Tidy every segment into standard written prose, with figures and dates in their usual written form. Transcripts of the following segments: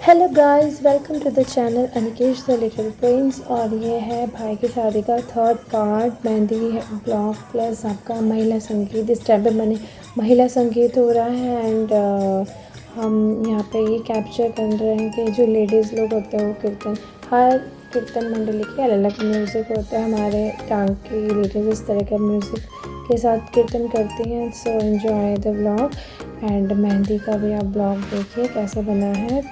Hello guys, welcome to the channel Anikesh the little prince. और ये है भाई की शादी का third part mehndi blog plus आपका महिला संगीत। इस टाइम पे मैंने महिला संगीत हो रहा है एंड हम यहाँ पे ये कैप्चर कर रहे हैं कि जो लेडीज़ लोग होते हैं वो कीर्तन, हर कीर्तन मंडली के अलग अलग म्यूज़िक होता है। हमारे टांग की लेडीज़ इस तरह का म्यूज़िक के साथ कीर्तन करती हैं। So enjoy the blog and mehndi का भी आप ब्लॉग देखिए कैसे बना है।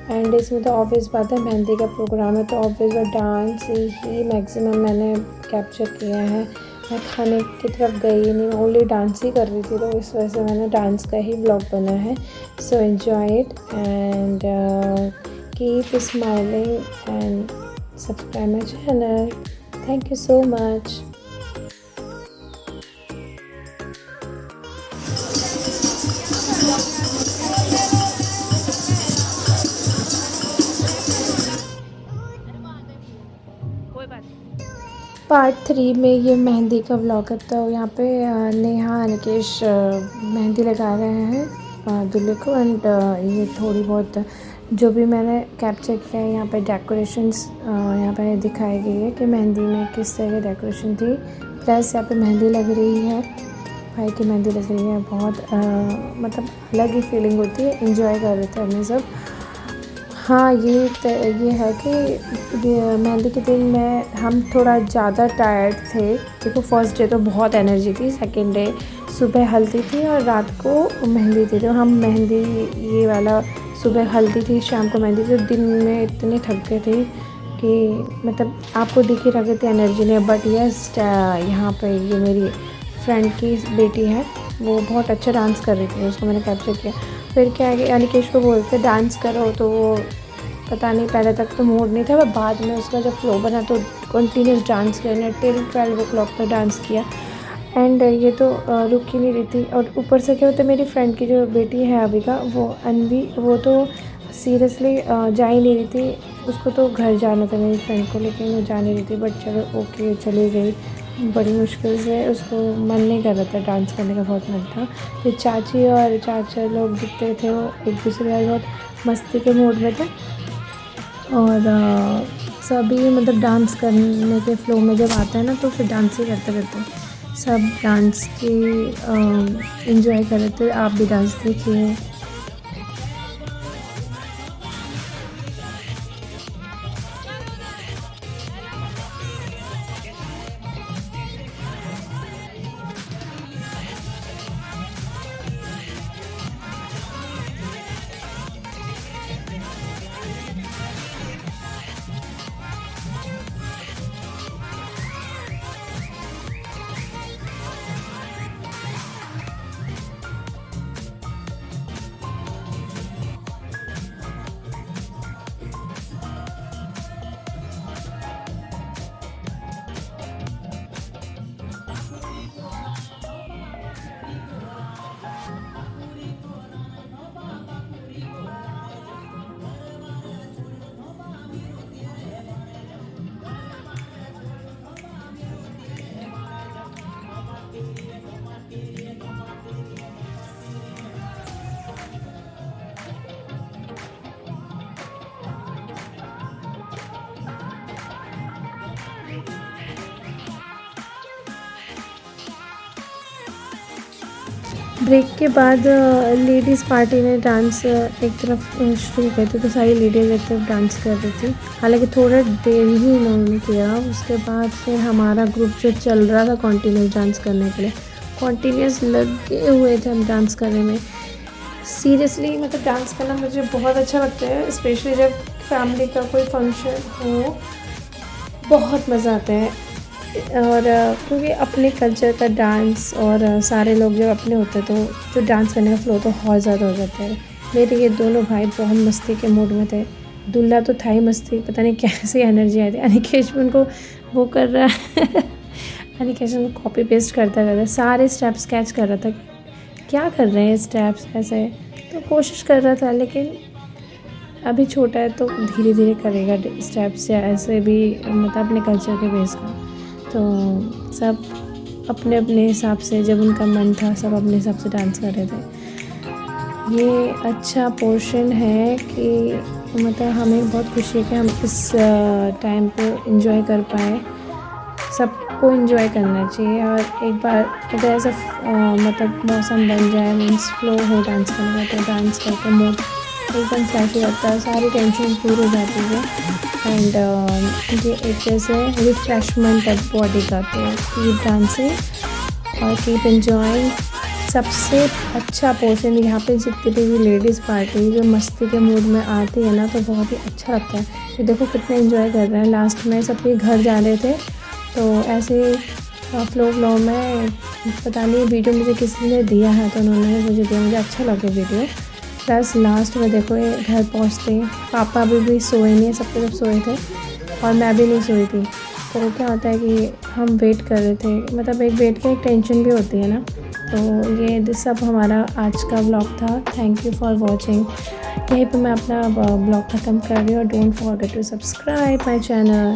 एंड इसमें तो ऑब्वियस बात है, मेहंदी का प्रोग्राम है तो ऑब्वियस बात डांस ही मैक्सिमम मैंने कैप्चर किया है। मैं खाने की तरफ गई नहीं, मैं ओनली डांस ही कर रही थी, तो इस वजह से मैंने डांस का ही ब्लॉग बना है। So enjoy it and keep smiling and subscribe my channel. Thank you so much. Part 3 में ये मेहंदी का ब्लॉग है। तो यहाँ पे नेहा अनिकेश मेहंदी लगा रहे हैं दूल्हे को एंड ये थोड़ी बहुत जो भी मैंने कैप्चर किया है यहाँ पे डेकोरेशंस यहाँ पे दिखाई गई है कि मेहंदी में किस तरह की डेकोरेशन थी। प्लस यहाँ पे मेहंदी लग रही है, भाई की मेहंदी लग रही है। बहुत मतलब अलग ही फीलिंग होती है। एंजॉय कर रहे थे हमने सब। हाँ, ये है कि मेहंदी के दिन में हम थोड़ा ज़्यादा टायर्ड थे। देखो फर्स्ट डे तो बहुत एनर्जी थी, सेकंड डे सुबह हल्दी थी और रात को मेहंदी थी। तो हम मेहंदी ये वाला सुबह हल्दी थी, शाम को मेहंदी थी। दिन में इतने थक गए थे कि मतलब आपको दिख ही रही थी एनर्जी ने। बट यस, यहाँ पे ये मेरी फ्रेंड की बेटी है, वो बहुत अच्छा डांस कर रही थी, उसको मैंने कैप्चर किया। फिर क्या है कि अनिकेश को बोलते डांस करो, तो वो पता नहीं, पहले तक तो मूड नहीं था, पर बाद में उसका जब फ्लो बना तो कंटिन्यूस डांस करने टिल 12 o'clock तक डांस किया। एंड ये तो रुक ही नहीं रही थी। और ऊपर से क्या होता है, मेरी फ्रेंड की जो बेटी है अभी का, वो अनवी, वो तो सीरियसली जा ही नहीं रही थी। उसको तो घर जाना था मेरी फ्रेंड को, लेकिन वो जा नहीं रही थी। बट चलो ओके, चली गई। बड़ी मुश्किल से, उसको मन नहीं कर रहा था, डांस करने का बहुत मन था। फिर चाची और चाचा लोग जितने थे वो एक दूसरे के साथ बहुत मस्ती के मूड में थे। और सभी मतलब डांस करने के फ्लो में जब आता है ना, तो फिर डांस ही करते रहते हैं। सब डांस की एंजॉय कर रहे थे। आप भी डांस देखिए। ब्रेक के बाद लेडीज़ पार्टी ने डांस एक तरफ शुरू कर थे, तो सारी लेडीज़ एक तरफ डांस कर रही थी। हालांकि थोड़ा देर ही इन्होंने किया। उसके बाद फिर हमारा ग्रुप जो चल रहा था कॉन्टीन्यूस डांस करने के लिए, कॉन्टीन्यूस लगे हुए थे हम डांस करने में। सीरियसली मतलब डांस करना मुझे बहुत अच्छा लगता है, स्पेशली जब फैमिली का कोई फंक्शन हो, बहुत मज़ा आता है। और क्योंकि अपने कल्चर का डांस और सारे लोग जब अपने होते हैं तो जो डांस करने का फ्लो तो बहुत ज़्यादा हो जाता है। मेरे ये दोनों भाई बहुत मस्ती के मूड में थे। दूल्हा तो था ही मस्ती, पता नहीं कैसी एनर्जी आई थी। अनिकेश भी उनको वो कर रहा है अनिकेश उनको कॉपी पेस्ट करता रहता है, सारे स्टेप्स कैच कर रहा था, क्या कर रहे हैं स्टेप्स ऐसे। तो कोशिश कर रहा था, लेकिन अभी छोटा है तो धीरे धीरे करेगा स्टेप्स या ऐसे भी, मतलब अपने कल्चर के बेस का। तो सब अपने अपने हिसाब से, जब उनका मन था सब अपने हिसाब से डांस कर रहे थे। ये अच्छा पोर्शन है कि मतलब हमें बहुत खुशी है कि हम इस टाइम पे एंजॉय कर पाए। सबको एंजॉय करना चाहिए, और एक बार अगर ऐसा मतलब मौसम बन जाए, मीन्स फ्लो हो डांस करने का, तो डांस करके मूड एकदम फ्रेश हो जाता है, सारी टेंशन दूर हो जाती है। एंड ये एक जैसे रिफ़्रेशमेंट है बॉडी का। तो कीप डांसिंग और कीप एंजॉइंग। सबसे अच्छा पोर्शन यहाँ पे जितनी भी लेडीज़ पार्टी जो मस्ती के मूड में आती है ना, तो बहुत ही अच्छा लगता है। ये देखो कितना एंजॉय कर रहे हैं। लास्ट में सबके घर जा रहे थे, तो ऐसे फ्लो में पता नहीं वीडियो मुझे किसी ने दिया है, तो उन्होंने मुझे दिया, मुझे अच्छा लगा वीडियो। प्लस लास्ट में देखो ये घर पहुँचते पापा अभी भी सोए नहीं है, सब सोए थे और मैं भी नहीं सोई थी। तो क्या होता है कि हम वेट कर रहे थे, मतलब एक वेट की एक टेंशन भी होती है ना। तो ये सब हमारा आज का व्लॉग था। Thank you for watching. यहीं पे मैं अपना व्लॉग ख़त्म कर रही हूँ, और don't forget to subscribe my channel.